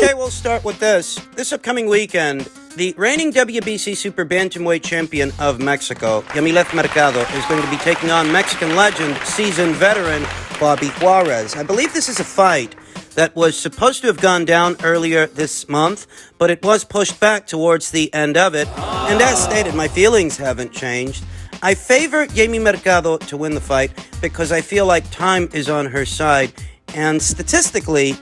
Okay, we'll start with this. This upcoming weekend, the reigning WBC Super Bantamweight Champion of Mexico, Yamileth Mercado, is going to be taking on Mexican legend, seasoned veteran, Bobby Juarez. I believe this is a fight that was supposed to have gone down earlier this month, but it was pushed back towards the end of it. And as stated, my feelings haven't changed. I favor Yami Mercado to win the fight because I feel like time is on her side. And statistically,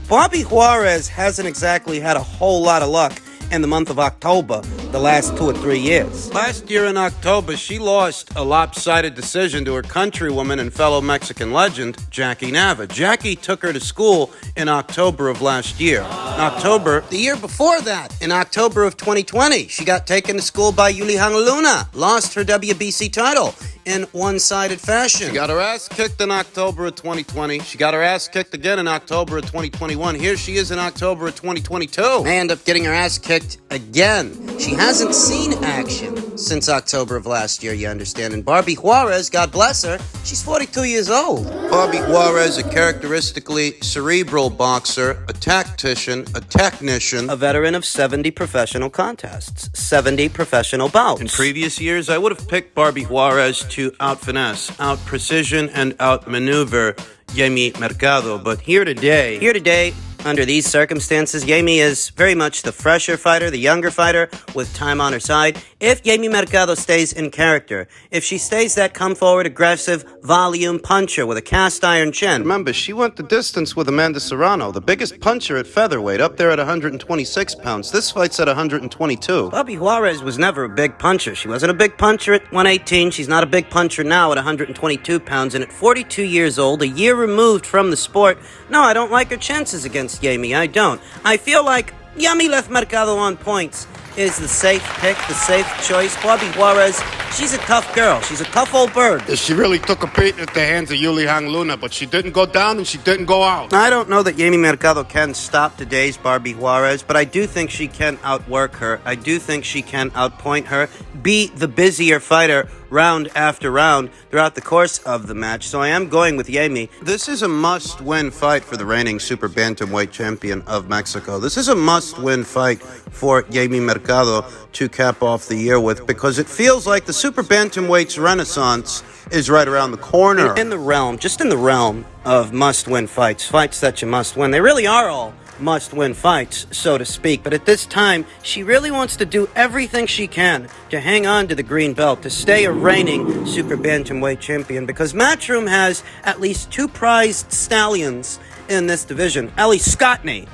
Bobby Juarez hasn't exactly had a whole lot of luck in the month of October the last 2 or 3 years. Last year in October, she lost a lopsided decision to her countrywoman and fellow Mexican legend, Jackie Nava. Jackie took her to school in October of last year. In October, the year before that, in October of 2020, she got taken to school by Julihan Luna, lost her WBC title in one-sided fashion. She got her ass kicked in October of 2020. She got her ass kicked again in October of 2021. Here she is in October of 2022. May end up getting her ass kicked again. She hasn't seen action since October of last year, you understand. And Bobby Juarez, God bless her, she's 42 years old. Bobby Juarez, a characteristically cerebral boxer, a tactician, a technician, a veteran of 70 professional contests, 70 professional bouts. In previous years, I would have picked Bobby Juarez to out-finesse, out-precision, and out-maneuver Yami Mercado. But here today, under these circumstances, Yami is very much the fresher fighter, the younger fighter, with time on her side. If Yami Mercado stays in character, if she stays that come-forward, aggressive, volume puncher with a cast-iron chin. Remember, she went the distance with Amanda Serrano, the biggest puncher at featherweight, up there at 126 pounds. This fight's at 122. Bobby Juarez was never a big puncher. She wasn't a big puncher at 118. She's not a big puncher now at 122 pounds. And at 42 years old, a year removed from the sport, no, I don't like her chances against Yami. I don't. I feel like Yamileth Mercado on points is the safe pick, the safe choice. Bobby Juarez, she's a tough girl. She's a tough old bird. She really took a beat at the hands of Julihan Luna, but she didn't go down and she didn't go out. I don't know that Yami Mercado can stop today's Bobby Juarez, but I do think she can outwork her. I do think she can outpoint her, be the busier fighter round after round throughout the course of the match. So I am going with Yami. This is a must-win fight for the reigning Super Bantamweight champion of Mexico. This is a must-win fight for Yami Mercado to cap off the year with, because it feels like the Super Bantamweight's renaissance is right around the corner. In the realm of must-win fights, fights that you must win. They really are all must-win fights, so to speak. But at this time, she really wants to do everything she can to hang on to the green belt, to stay a reigning Super Bantamweight champion, because Matchroom has at least 2 prized stallions in this division. Ellie Scottney.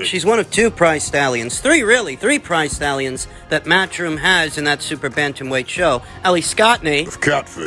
She's one of 2 prize stallions. 3 prize stallions that Matchroom has in that Super Bantamweight show. Ellie Scottney,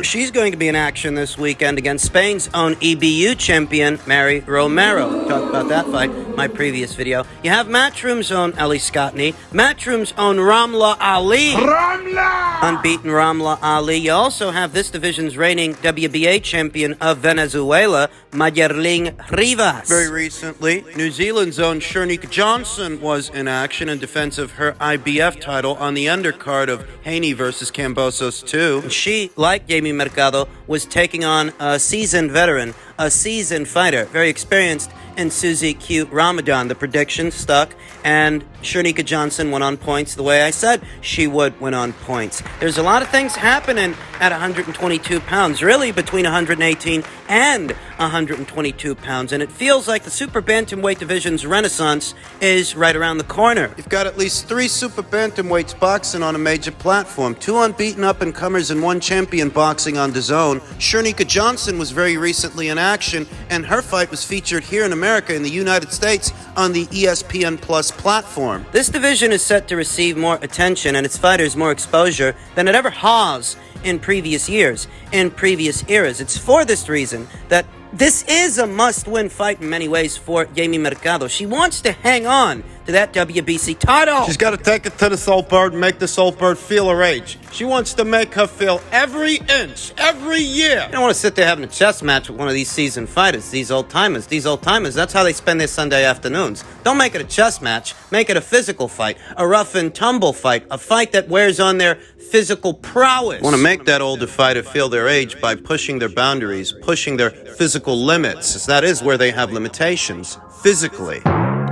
she's going to be in action this weekend against Spain's own EBU champion, Mary Romero. We talked about that fight in my previous video. You have Matchroom's own Ellie Scottney, Matchroom's own Ramla Ali. Unbeaten Ramla Ali. You also have this division's reigning WBA champion of Venezuela, Mayerling Rivas. Very recently, New Zealand's own Shernika Johnson was in action in defense of her IBF title on the undercard of Haney versus Cambosos 2. She, like Yami Mercado, was taking on a seasoned veteran, a seasoned fighter, very experienced in Suzy Q. Ramadan. The prediction stuck, and Shernika Johnson went on points the way I said she would win on points. There's a lot of things happening at 122 pounds, really between 118 and 122 pounds, and it feels like the Super Bantamweight division's renaissance is right around the corner. You've got at least 3 Super Bantamweights boxing on a major platform, 2 unbeaten up-and-comers and 1 champion boxing on DAZN. Shernika Johnson was very recently in action, and her fight was featured here in America, in the United States, on the ESPN Plus platform. This division is set to receive more attention and its fighters more exposure than it ever has in previous years, in previous eras. It's for this reason that This is a must-win fight in many ways for Haymon Mercado. She wants to hang on to that WBC title. She's got to take it to the soul bird and make the soul bird feel her age. She wants to make her feel every inch, every year. You don't want to sit there having a chess match with one of these seasoned fighters, these old-timers. These old-timers, that's how they spend their Sunday afternoons. Don't make it a chess match. Make it a physical fight, a rough-and-tumble fight, a fight that wears on their physical prowess. Want to make that older fighter feel their age by pushing their boundaries, pushing their physical limits, as that is where they have limitations, physically.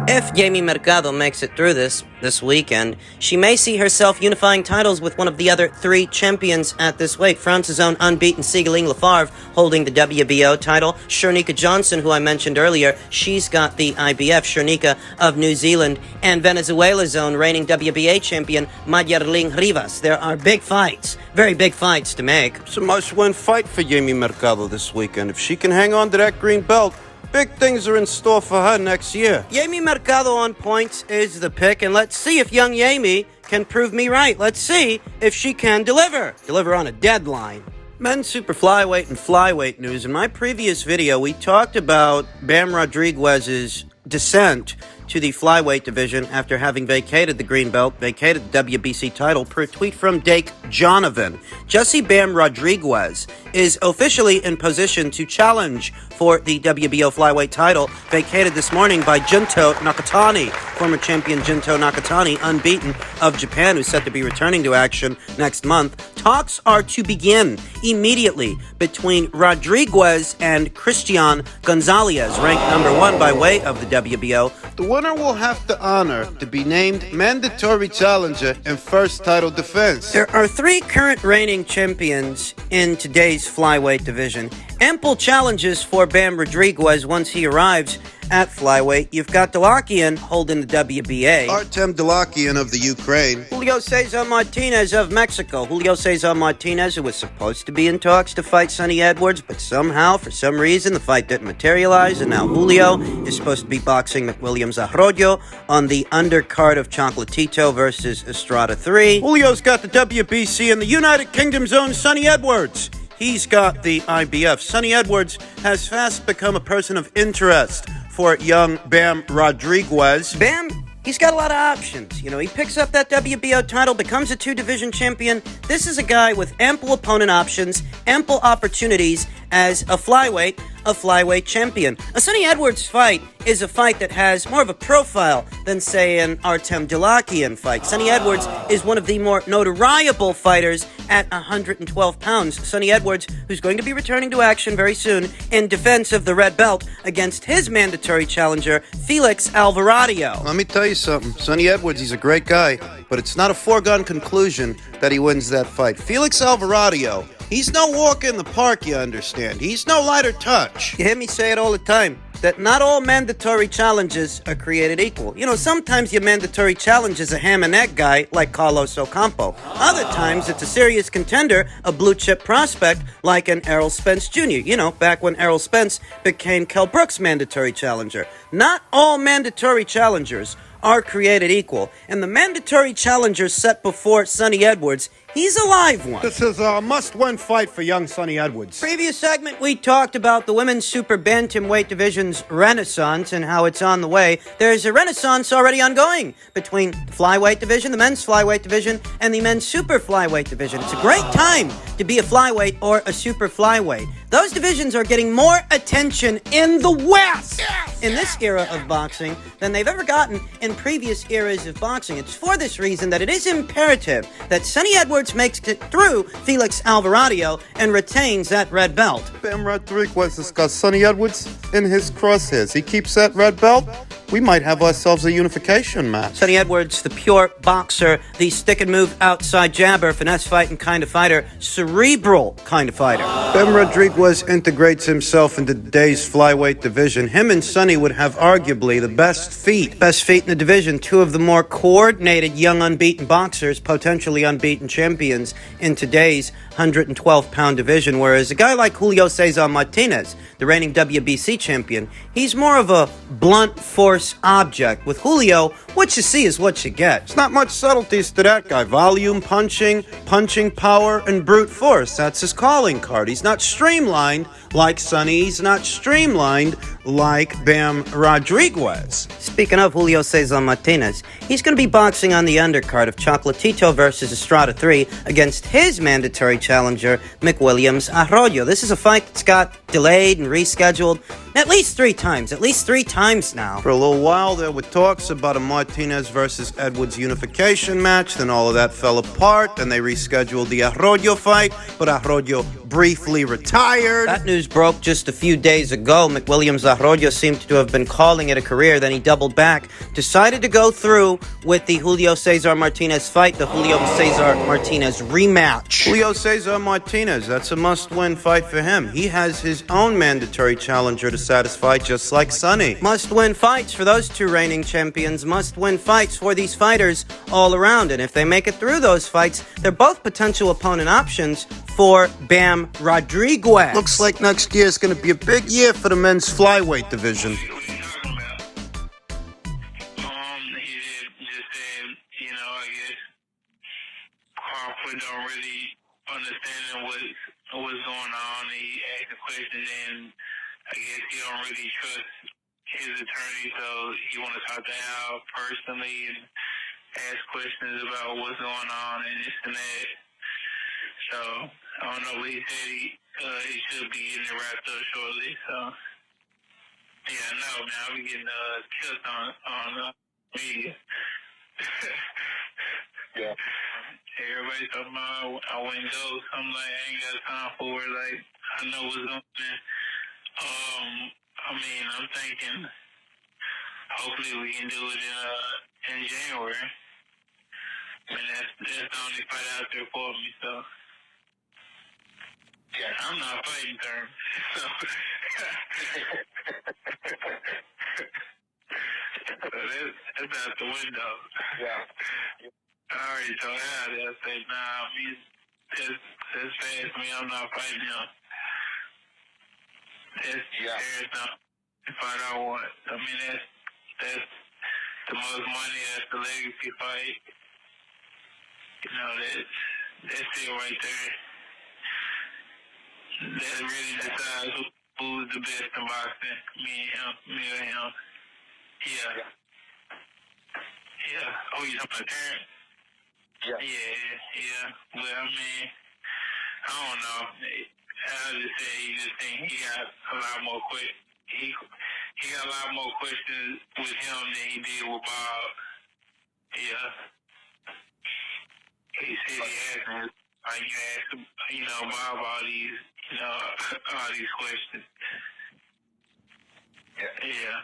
If Haymon Mercado makes it through this weekend, she may see herself unifying titles with one of the other three champions at this weight. France's own unbeaten Sigaline Lafarve holding the WBO title. Shernika Johnson, who I mentioned earlier, she's got the IBF. Shernika of New Zealand. And Venezuela's own reigning WBA champion, Mayerling Rivas. There are big fights, very big fights to make. It's a must-win fight for Haymon Mercado this weekend. If she can hang on to that green belt, big things are in store for her next year. Haymon Mercado on points is the pick, and let's see if young Haymon can prove me right. Let's see if she can deliver on a deadline. Men's super flyweight and flyweight news. In my previous video, we talked about Bam Rodriguez's descent to the flyweight division after having vacated the green belt, vacated the WBC title, per tweet from Dake Jonovan. Jesse Bam Rodriguez is officially in position to challenge for the WBO flyweight title, vacated this morning by Junto Nakatani, former champion Junto Nakatani, unbeaten, of Japan, who's set to be returning to action next month. Talks are to begin immediately between Rodriguez and Christian Gonzalez, ranked number 1 by way of the WBO. The winner will have the honor to be named mandatory challenger in first title defense. There are 3 current reigning champions in today's flyweight division. Ample challenges for Bam Rodriguez once he arrives at flyweight. You've got Delakian holding the WBA. Artem Delakian of the Ukraine. Julio Cesar Martinez of Mexico. Julio Cesar Martinez, who was supposed to be in talks to fight Sonny Edwards, but somehow, for some reason, the fight didn't materialize, and now Julio is supposed to be boxing McWilliams Arroyo on the undercard of Chocolatito versus Estrada 3. Julio's got the WBC and the United Kingdom's own Sonny Edwards. He's got the IBF. Sonny Edwards has fast become a person of interest for young Bam Rodriguez. Bam, he's got a lot of options. You know, he picks up that WBO title, becomes a 2-division champion. This is a guy with ample opponent options, ample opportunities as a flyweight champion. A Sonny Edwards fight is a fight that has more of a profile than, say, an Artem Delakian fight. Sonny Edwards is one of the more notoriable fighters at 112 pounds. Sonny Edwards, who's going to be returning to action very soon in defense of the red belt against his mandatory challenger, Felix Alvarado. Let me tell you something. Sonny Edwards, he's a great guy, but it's not a foregone conclusion that he wins that fight. Felix Alvarado, he's no walk in the park, you understand. He's no lighter touch. You hear me say it all the time, that not all mandatory challenges are created equal. You know, sometimes your mandatory challenge is a ham and egg guy like Carlos Ocampo. Other times it's a serious contender, a blue-chip prospect like an Errol Spence Jr., you know, back when Errol Spence became Kell Brook's mandatory challenger. Not all mandatory challengers are created equal, and the mandatory challenger set before Sonny Edwards, he's a live one. This is a must-win fight for young Sonny Edwards. Previous segment, we talked about the women's super bantamweight division's renaissance and how it's on the way. There's a renaissance already ongoing between the flyweight division, the men's flyweight division, and the men's super flyweight division. It's a great time to be a flyweight or a super flyweight. Those divisions are getting more attention in the West in this era of boxing than they've ever gotten in previous eras of boxing. It's for this reason that it is imperative that Sonny Edwards makes it through Felix Alvarado and retains that red belt. Bam Rodriguez has got Sonny Edwards in his crosshairs. He keeps that red belt, we might have ourselves a unification match. Sonny Edwards, the pure boxer, the stick and move outside jabber, finesse fighting kind of fighter, cerebral kind of fighter. Bam Rodriguez integrates himself into today's flyweight division. Him and Sonny would have arguably the best feet. Best feet in the division, 2 of the more coordinated young unbeaten boxers, potentially unbeaten champions in today's 112-pound division, whereas a guy like Julio Cesar Martinez, the reigning WBC champion, he's more of a blunt force force object. With Julio, what you see is what you get. It's not much subtleties to that guy. Volume, punching power, and brute force. That's his calling card. He's not streamlined like Sonny. He's not streamlined like Bam Rodriguez. Speaking of Julio Cesar Martinez, he's going to be boxing on the undercard of Chocolatito versus Estrada 3 against his mandatory challenger, McWilliams Arroyo. This is a fight that's got delayed and rescheduled at least 3 times. At least 3 times now. For a little while, there were talks about a Martinez versus Edwards unification match. Then all of that fell apart. Then they rescheduled the Arroyo fight, but Arroyo briefly retired. That news broke just a few days ago. McWilliams Arroyo seemed to have been calling it a career. Then he doubled back, decided to go through with the Julio Cesar Martinez fight, the Julio Cesar Martinez rematch. Julio Cesar Martinez, that's a must-win fight for him. He has his own mandatory challenger to satisfy, just like Sonny. Must-win fights for those 2 reigning champions. Must-win fights for these fighters all around. And if they make it through those fights, they're both potential opponent options for Bam Rodriguez. Looks like next year is going to be a big year for the men's flyweight division. Crawford don't really understand what's going on. He asked a question, and I guess he don't really trust his attorney, so he want to talk to Al personally and ask questions about what's going on and this and that. So I don't know, but he said he should be getting it wrapped up shortly. So yeah, no, man, I'll be getting killed on media. Yeah. Everybody talking about I wouldn't go. I'm like, I ain't got time for it. Like, I know what's going on. I mean, I'm thinking hopefully we can do it in January. I mean, that's the only fight out there for me, so. Yeah, I'm not fighting term. So. That's out the window. Yeah. I already told Al that. I said, nah, that's fast me. I'm not fighting him. There's not the fight I want. I mean, that's the most money. That's the legacy fight. You know, that's it right there. That really decides who's the best in boxing. Me or him. Yeah. Oh, you talking about Terrence? Yeah. But I mean, I don't know. I'll just say he got a lot more he got a lot more questions with him than he did with Bob. Yeah. He said he asked me, like you asked, Bob all these questions. Yeah.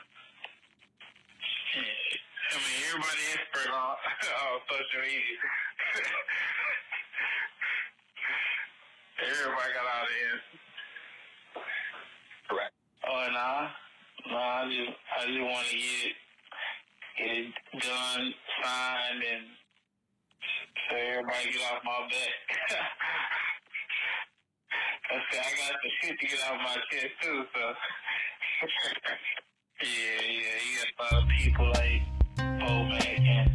I mean, everybody expert on social media. Everybody got all the answers. Correct. Oh, I just want to get it done, signed, and so everybody get off my back. I got the shit to get off my chest too, so. Yeah, you got a lot of people like and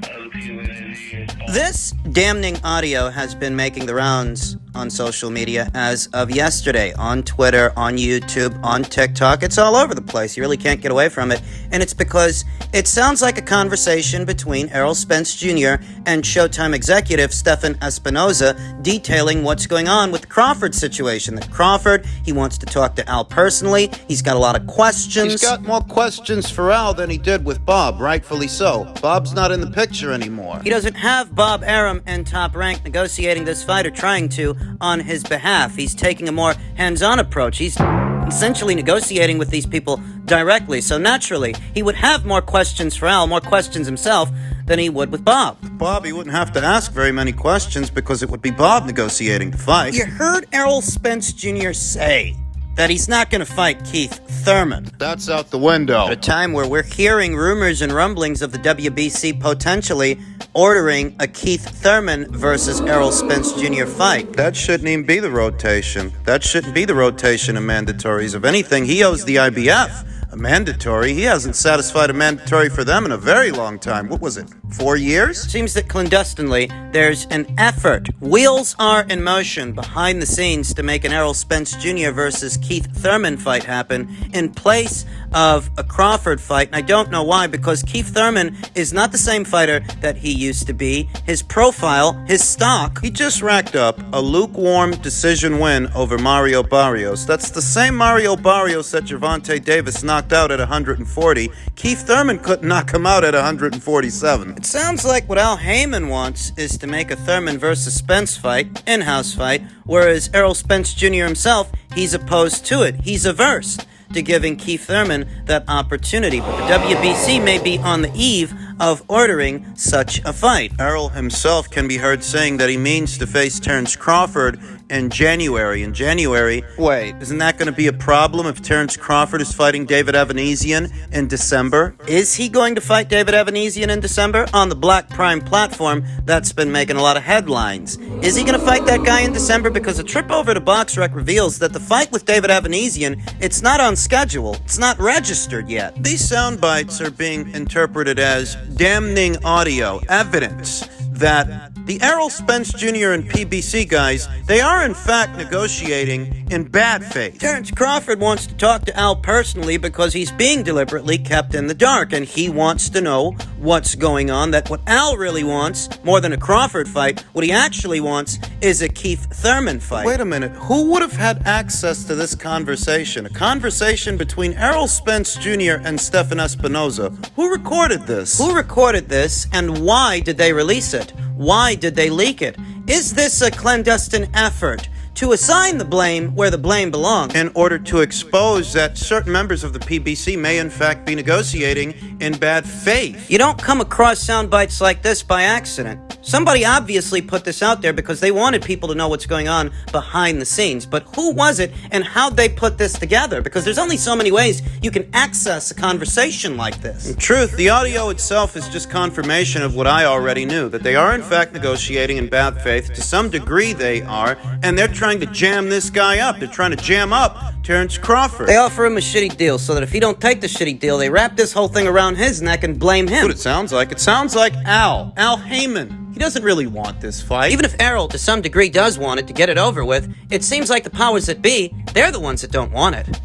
other people in his ears. This damning audio has been making the rounds on social media as of yesterday, on Twitter, on YouTube, on TikTok. It's all over the place. You really can't get away from it. And it's because it sounds like a conversation between Errol Spence Jr. and Showtime executive Stefan Espinoza detailing what's going on with the Crawford situation. That Crawford, he wants to talk to Al personally. He's got a lot of questions. He's got more questions for Al than he did with Bob, rightfully so. Bob's not in the picture anymore. He doesn't have Bob Arum and Top Rank negotiating this fight or trying to on his behalf. He's taking a more hands-on approach. He's essentially negotiating with these people directly. So naturally, he would have more questions for Al, more questions himself, than he would with Bob. Bob, he wouldn't have to ask very many questions because it would be Bob negotiating the fight. You heard Errol Spence Jr. say that he's not going to fight Keith Thurman. That's out the window. At a time where we're hearing rumors and rumblings of the WBC potentially ordering a Keith Thurman versus Errol Spence Jr. fight. That shouldn't even be the rotation. That shouldn't be the rotation of mandatories. If anything, he owes the IBF a mandatory. He hasn't satisfied a mandatory for them in a very long time. What was it, 4 years? Seems that clandestinely, there's an effort. Wheels are in motion behind the scenes to make an Errol Spence Jr. versus Keith Thurman fight happen in place of a Crawford fight. And I don't know why, because Keith Thurman is not the same fighter that he used to be. His profile, his stock. He just racked up a lukewarm decision win over Mario Barrios. That's the same Mario Barrios that Gervonta Davis knocked out at 140. Keith Thurman couldn't knock him out at 147. It sounds like what Al Haymon wants is to make a Thurman versus Spence fight, in-house fight, whereas Errol Spence Jr. himself, he's opposed to it. He's averse to giving Keith Thurman that opportunity. But the WBC may be on the eve of ordering such a fight. Errol himself can be heard saying that he means to face Terence Crawford in January. Wait, Isn't that going to be a problem if Terence Crawford is fighting David Evanesian in December? is he going to fight David Evanesian in December on the Black Prime platform? That's been making a lot of headlines. Is he going to fight that guy in December? Because a trip over to BoxRec reveals that the fight with David Evanesian, it's not on schedule. It's not registered yet. These sound bites are being interpreted as damning audio evidence that the Errol Spence Jr. and PBC guys, they are in fact negotiating in bad faith. Terence Crawford wants to talk to Al personally because he's being deliberately kept in the dark, and he wants to know what's going on. That what Al really wants, more than a Crawford fight, what he actually wants is a Keith Thurman fight. Wait a minute, who would have had access to this conversation? A conversation between Errol Spence Jr. and Stephen Espinoza. Who recorded this? Who recorded this, and why did they release it? Why did they leak it? Is this a clandestine effort to assign the blame where the blame belongs? In order to expose that certain members of the PBC may in fact be negotiating in bad faith. You don't come across sound bites like this by accident. Somebody obviously put this out there because they wanted people to know what's going on behind the scenes. But who was it and how'd they put this together? Because there's only so many ways you can access a conversation like this. In truth, the audio itself is just confirmation of what I already knew, that they are in fact negotiating in bad faith. To some degree they are, and they're trying to jam this guy up. They're trying to jam up Terence Crawford. They offer him a shitty deal so that if he don't take the shitty deal, they wrap this whole thing around his neck and blame him. What it sounds like? It sounds like Al Haymon. He doesn't really want this fight. Even if Errol, to some degree, does want it to get it over with, it seems like the powers that be, they're the ones that don't want it.